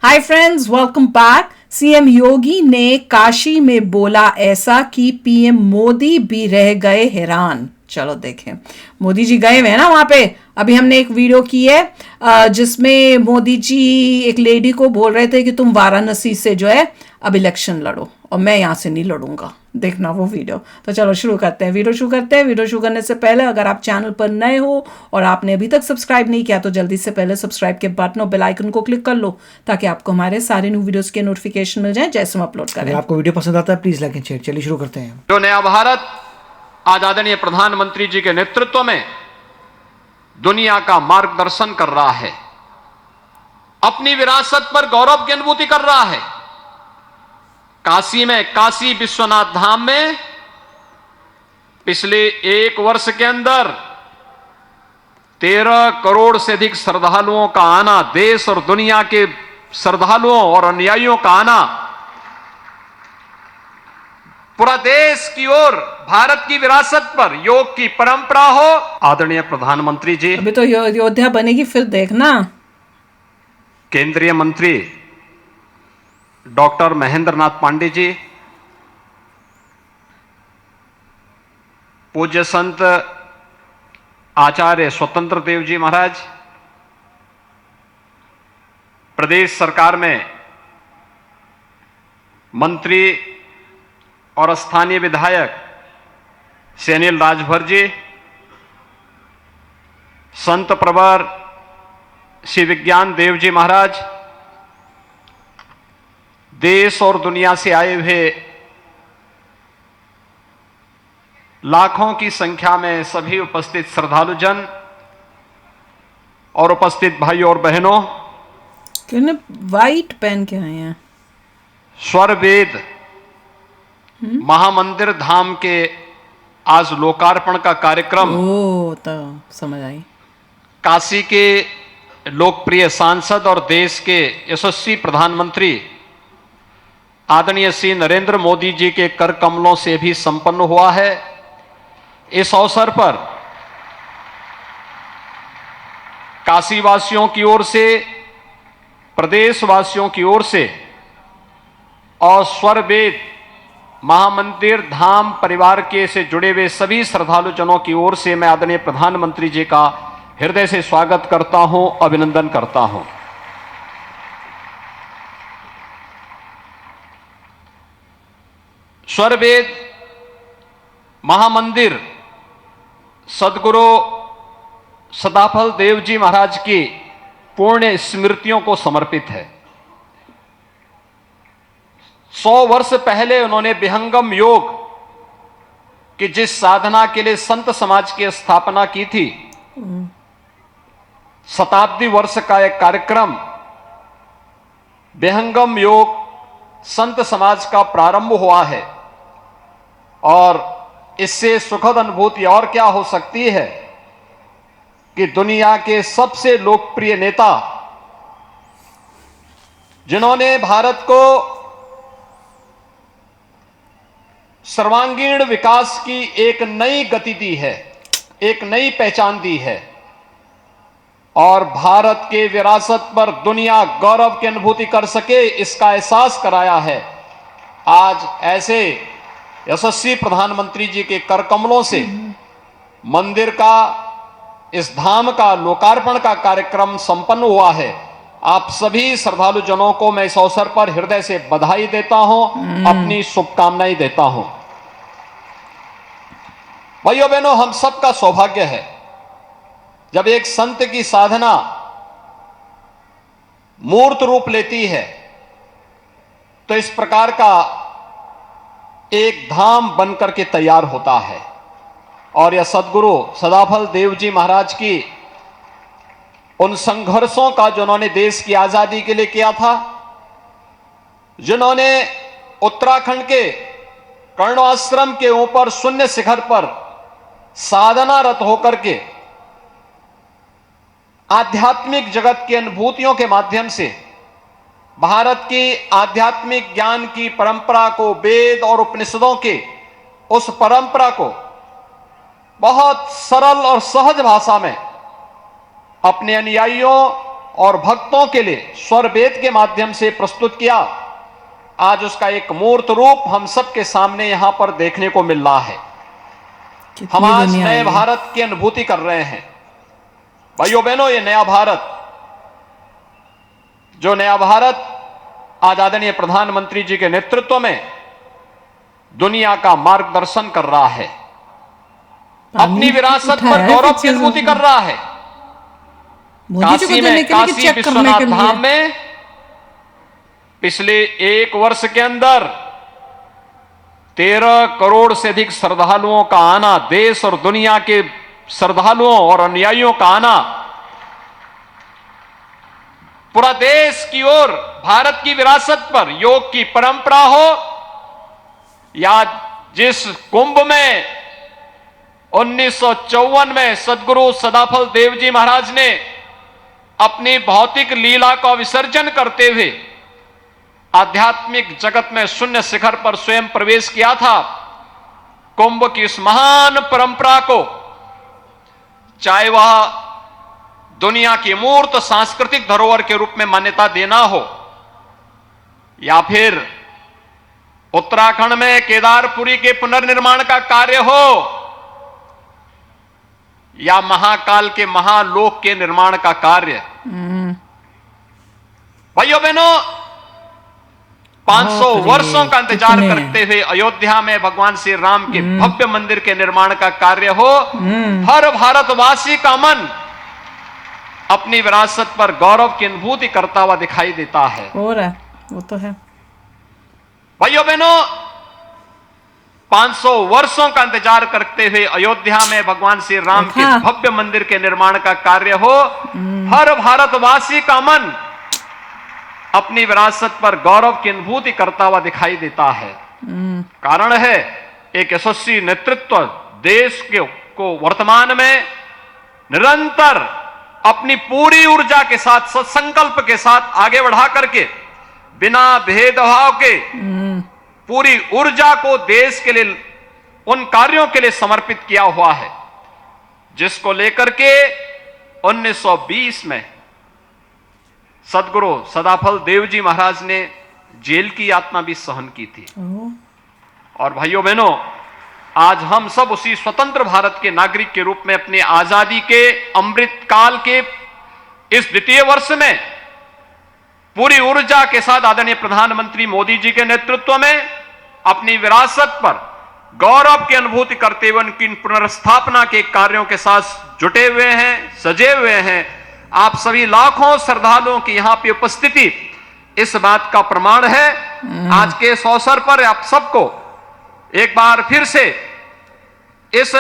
हाय friends, welcome back. CM Yogi ने काशी में बोला ऐसा कि पीएम मोदी भी रह गए हैरान। चलो देखें, मोदी जी गए हुए हैं ना वहां पे। अभी हमने एक वीडियो की है जिसमें मोदी जी एक लेडी को बोल रहे थे कि तुम वाराणसी से जो है अब इलेक्शन लड़ो और मैं यहाँ से नहीं लड़ूंगा। देखना वो वीडियो। तो चलो शुरू करते हैं। वीडियो शुरू करने से पहले अगर आप चैनल पर नए हो और आपने अभी तक सब्सक्राइब नहीं किया तो जल्दी से पहले सब्सक्राइब के बटन और बेल आइकन को क्लिक कर लो ताकि आपको हमारे सारे न्यू वीडियोस के नोटिफिकेशन मिल जाए जैसे हम अपलोड करें। अगर आपको वीडियो पसंद आता है प्लीज लाइक एंड शेयर। चलिए शुरू करते हैं। जो नया भारत आज आदरणीय प्रधानमंत्री जी के नेतृत्व में दुनिया का मार्गदर्शन कर रहा है, अपनी विरासत पर गौरव की अनुभूति कर रहा है। काशी में, काशी विश्वनाथ धाम में पिछले एक वर्ष के अंदर 13 करोड़ से अधिक श्रद्धालुओं का आना, देश और दुनिया के श्रद्धालुओं और अनुयायियों का आना, पूरा देश की ओर भारत की विरासत पर योग की परंपरा हो। आदरणीय प्रधानमंत्री जी, अभी तो अयोध्या बनेगी फिर देखना। केंद्रीय मंत्री डॉक्टर महेंद्र नाथ पांडे जी, पूज्य संत आचार्य स्वतंत्र देव जी महाराज, प्रदेश सरकार में मंत्री और स्थानीय विधायक श्री अनिल राजभर जी, संत प्रवर श्री विज्ञान देव जी महाराज, देश और दुनिया से आए हुए लाखों की संख्या में सभी उपस्थित श्रद्धालुजन और उपस्थित भाइयों और बहनों, क्यों वाइट पहन के आए हैं। स्वर वेद महामंदिर धाम के आज लोकार्पण का कार्यक्रम ओ तो समझ आई। काशी के लोकप्रिय सांसद और देश के यशस्वी प्रधानमंत्री आदरणीय श्री नरेंद्र मोदी जी के कर कमलों से भी संपन्न हुआ है। इस अवसर पर काशीवासियों की ओर से, प्रदेशवासियों की ओर से और स्वरवेद महामंदिर धाम परिवार के से जुड़े हुए सभी श्रद्धालुजनों की ओर से मैं आदरणीय प्रधानमंत्री जी का हृदय से स्वागत करता हूं, अभिनंदन करता हूं। स्वरवेद महामंदिर सदगुरु सदाफल देव जी महाराज की पुण्य स्मृतियों को समर्पित है। 100 वर्ष पहले उन्होंने विहंगम योग की जिस साधना के लिए संत समाज की स्थापना की थी, शताब्दी वर्ष का एक कार्यक्रम विहंगम योग संत समाज का प्रारंभ हुआ है। और इससे सुखद अनुभूति और क्या हो सकती है कि दुनिया के सबसे लोकप्रिय नेता जिन्होंने भारत को सर्वांगीण विकास की एक नई गति दी है, एक नई पहचान दी है और भारत के विरासत पर दुनिया गौरव की अनुभूति कर सके इसका एहसास कराया है, आज ऐसे यशस्वी प्रधानमंत्री जी के कर कमलों से मंदिर का, इस धाम का लोकार्पण का कार्यक्रम संपन्न हुआ है। आप सभी श्रद्धालु जनों को मैं इस अवसर पर हृदय से बधाई देता हूं, अपनी शुभकामनाएं देता हूं। भाइयों बहनों, हम सबका सौभाग्य है जब एक संत की साधना मूर्त रूप लेती है तो इस प्रकार का एक धाम बनकर के तैयार होता है। और यह सदगुरु सदाफल देव जी महाराज की उन संघर्षों का जो उन्होंने देश की आजादी के लिए किया था, जिन्होंने उत्तराखंड के कर्ण आश्रम के ऊपर शून्य शिखर पर साधनारत होकर के आध्यात्मिक जगत की अनुभूतियों के माध्यम से भारत की आध्यात्मिक ज्ञान की परंपरा को, वेद और उपनिषदों के उस परंपरा को बहुत सरल और सहज भाषा में अपने अनुयायियों और भक्तों के लिए स्वर वेद के माध्यम से प्रस्तुत किया, आज उसका एक मूर्त रूप हम सबके सामने यहां पर देखने को मिल रहा है। हम आज नए भारत की अनुभूति कर रहे हैं। भाइयों बहनों, ये नया भारत, जो नया भारत आज आदरणीय प्रधानमंत्री जी के नेतृत्व में दुनिया का मार्गदर्शन कर रहा है, अपनी विरासत पर गौरव की अनुभूति कर रहा है। काशी में, काशी विश्वनाथ धाम में पिछले एक वर्ष के अंदर 13 करोड़ से अधिक श्रद्धालुओं का आना, देश और दुनिया के श्रद्धालुओं और अनुयायियों का आना, पूरा देश की ओर भारत की विरासत पर योग की परंपरा हो, या जिस कुंभ में 1954 में सदगुरु सदाफल देव जी महाराज ने अपनी भौतिक लीला का विसर्जन करते हुए आध्यात्मिक जगत में शून्य शिखर पर स्वयं प्रवेश किया था, कुंभ की इस महान परंपरा को, चाहे वह दुनिया की मूर्त सांस्कृतिक धरोहर के रूप में मान्यता देना हो, या फिर उत्तराखंड में केदारपुरी के पुनर्निर्माण का कार्य हो, या महाकाल के महालोक के निर्माण का कार्य। भाइयों बहनों, 500 वर्षों का इंतजार करते हुए अयोध्या में भगवान श्री राम के भव्य मंदिर के निर्माण का कार्य हो, हर भारतवासी का मन अपनी विरासत पर गौरव की अनुभूति करता हुआ दिखाई देता है। हो रहा है, वो तो है। भाइयों बहनों, 500 वर्षों का इंतजार करते हुए अयोध्या में भगवान श्री राम के भव्य मंदिर के निर्माण का कार्य हो, हर भारतवासी का मन अपनी विरासत पर गौरव की अनुभूति करता हुआ दिखाई देता है। कारण है एक यशस्वी नेतृत्व, देश को वर्तमान में निरंतर अपनी पूरी ऊर्जा के साथ, सत्संकल्प के साथ आगे बढ़ा करके, बिना भेदभाव के पूरी ऊर्जा को देश के लिए, उन कार्यों के लिए समर्पित किया हुआ है, जिसको लेकर के 1920 में सदगुरु सदाफल देव जी महाराज ने जेल की यातना भी सहन की थी। और भाइयों बहनों, आज हम सब उसी स्वतंत्र भारत के नागरिक के रूप में अपनी आजादी के अमृत काल के इस द्वितीय वर्ष में पूरी ऊर्जा के साथ आदरणीय प्रधानमंत्री मोदी जी के नेतृत्व में अपनी विरासत पर गौरव की अनुभूति करते हुए उनकी पुनर्स्थापना के कार्यों के साथ जुटे हुए हैं, सजे हुए हैं। आप सभी लाखों श्रद्धालुओं की यहां पे उपस्थिति इस बात का प्रमाण है। आज के इस अवसर पर आप सबको एक बार फिर से इस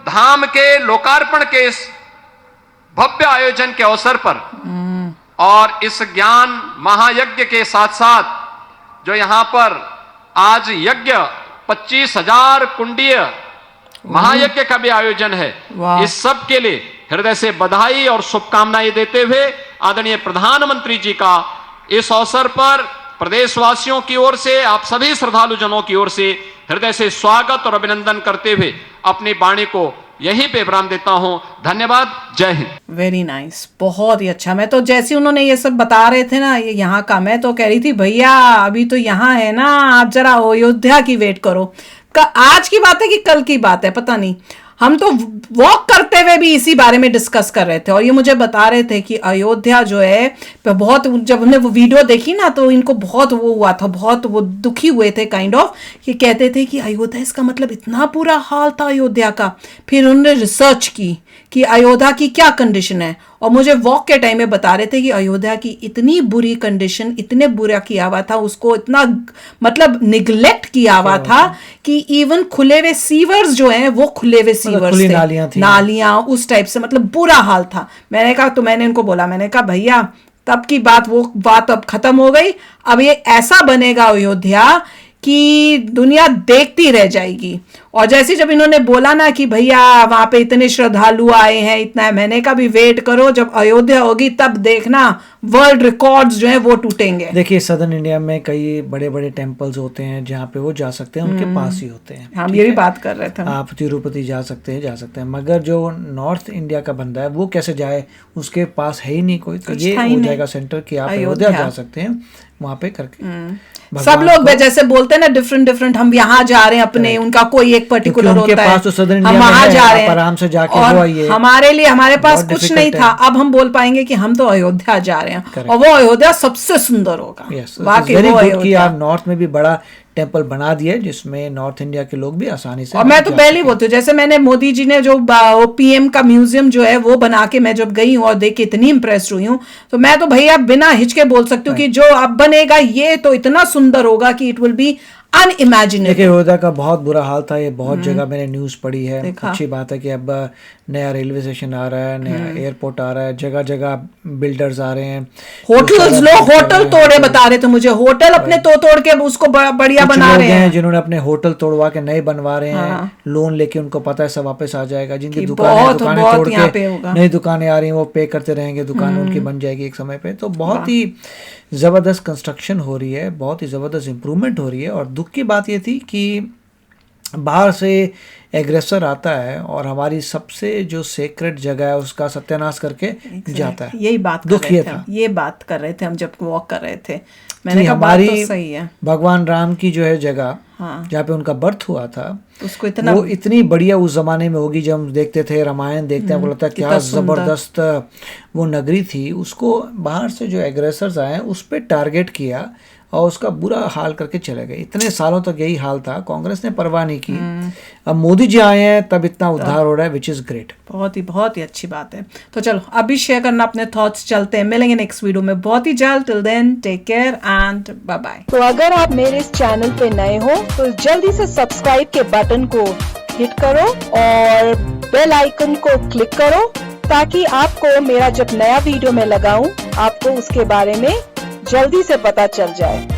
धाम के लोकार्पण के इस भव्य आयोजन के अवसर पर और इस ज्ञान महायज्ञ के साथ साथ जो यहां पर आज यज्ञ 25,000 कुंडीय महायज्ञ का भी आयोजन है, इस सब के लिए हृदय से बधाई और शुभकामनाएं देते हुए आदरणीय प्रधानमंत्री जी का इस अवसर पर प्रदेशवासियों की ओर से, आप सभी श्रद्धालु जनों की ओर से हृदय से स्वागत और अभिनंदन करते हुए अपनी वाणी को यहीं पे विराम देता हूं। धन्यवाद। जय हिंद। वेरी नाइस, बहुत ही अच्छा। मैं तो जैसे उन्होंने ये सब बता रहे थे ना, ये यहाँ का, मैं तो कह रही थी भैया अभी तो यहाँ है ना, आप जरा अयोध्या की वेट करो। आज की बात है कि कल की बात है पता नहीं, हम तो वॉक करते हुए भी इसी बारे में डिस्कस कर रहे थे और ये मुझे बता रहे थे कि अयोध्या जो है बहुत, जब हमने वो वीडियो देखी ना तो इनको बहुत वो हुआ था, बहुत वो दुखी हुए थे काइंड ऑफ, कि कहते थे कि अयोध्या, इसका मतलब इतना बुरा हाल था अयोध्या का। फिर उन्होंने रिसर्च की कि अयोध्या की क्या कंडीशन है और मुझे वॉक के टाइम में बता रहे थे कि अयोध्या की इतनी बुरी कंडीशन, इतने बुरा किया हुआ था उसको, इतना मतलब निग्लेक्ट किया हुआ था कि इवन खुले हुए सीवर्स जो हैं वो खुले हुए सीवर्स थे, नालियां उस टाइप से, मतलब बुरा हाल था। मैंने कहा, तो मैंने इनको बोला, मैंने कहा भैया तब की बात, वो बात अब खत्म हो गई, अब ये ऐसा बनेगा अयोध्या कि दुनिया देखती रह जाएगी। और जैसे जब इन्होंने बोला ना कि भैया वहां पे इतने श्रद्धालु आए हैं, इतना है, मैंने कहा भी वेट करो, जब अयोध्या होगी तब देखना वर्ल्ड रिकॉर्ड्स जो है वो टूटेंगे। देखिए सदर्न इंडिया में कई बड़े बड़े टेम्पल्स होते हैं जहाँ पे वो जा सकते हैं, उनके पास ही होते हैं। हम ये भी बात कर रहे थे। आप तिरुपति जा सकते हैं, मगर जो नॉर्थ इंडिया का बंदा है वो कैसे जाए, उसके पास है ही नहीं कोई, तो ये हो जाएगा सेंटर कि आप अयोध्या जा सकते हैं, वहां पे करके सब लोग जैसे बोलते हैं ना डिफरेंट, हम यहाँ जा रहे हैं अपने, उनका कोई एक पर्टिकुलर होता है, तो हम वहां जा रहे हैं, आराम से जाके और वो आइए। हमारे लिए हमारे पास कुछ नहीं था, अब हम बोल पाएंगे कि हम तो अयोध्या जा रहे हैं, और वो अयोध्या सबसे सुंदर होगा। वाकई वो अयोध्या, आप नॉर्थ में भी बड़ा टेम्पल बना दिया जिसमें नॉर्थ इंडिया के लोग भी आसानी से। और मैं तो पहले ही बोलती हूँ, जैसे मैंने मोदी जी ने जो पीएम का म्यूजियम जो है वो बना के मैं जब गई हूँ और देख के इतनी इंप्रेस्ड हुई हूँ, तो मैं तो भैया बिना हिचके बोल सकती हूँ कि जो अब बनेगा ये तो इतना सुंदर होगा कि इट विल बी अनइमेजिनेबल। देखिए अयोध्या का बहुत बुरा हाल था, ये बहुत जगह मैंने न्यूज पढ़ी है। अच्छी बात है कि अब नया रेलवे स्टेशन आ रहा है, नया एयरपोर्ट आ रहा है, जगह जगह बिल्डर्स आ रहे हैं, होटल्स, लोग होटल तोड़े बता रहे थे मुझे, होटल अपने तोड़ के उसको बढ़िया बना रहे हैं, जिन्होंने अपने होटल तोड़वा के नए बनवा रहे हैं, लोन लेके, उनको पता है सब वापस आ जाएगा। जिनकी दुकानें तोड़ के नई दुकानें आ रही हैं वो पे करते रहेंगे, दुकान उनकी बन जाएगी एक समय पे। तो बहुत ही जबरदस्त कंस्ट्रक्शन हो रही है, बहुत ही जबरदस्त इंप्रूवमेंट हो रही है। और दुख की बात ये थी कि बाहर से एग्रेसर आता है और हमारी सबसे जो सेक्रेट जगह है उसका सत्यानाश करके जाता है। यही बात दुख ये था, ये बात कर रहे थे हम जब वॉक कर रहे थे, मैंने कहा हमारी बात तो सही है। भगवान राम की जो है जगह, जहाँ पे उनका बर्थ हुआ था, उसको इतना वो इतनी बढ़िया उस जमाने में होगी। जब हम देखते थे रामायण देखते हैं, बोलता क्या जबरदस्त वो नगरी थी, उसको बाहर से जो एग्रेसर्स आए उस पर टारगेट किया और उसका बुरा हाल करके चले गए। इतने सालों तक यही हाल था, कांग्रेस ने परवाह नहीं की। अब मोदी जी आए हैं तब इतना उद्धार हो रहा है, विच इज ग्रेट। बहुत ही अच्छी बात है। तो चलो अभी शेयर करना अपने थॉट्स, चलते हैं, मिलेंगे नेक्स्ट वीडियो में बहुत ही जल्द। Till then take care and bye bye. तो अगर आप मेरे इस चैनल पे नए हो तो जल्दी से सब्सक्राइब के बटन को हिट करो और बेल आइकन को क्लिक करो, ताकि आपको मेरा जब नया वीडियो मैं लगाऊं आपको उसके बारे में जल्दी से पता चल जाए।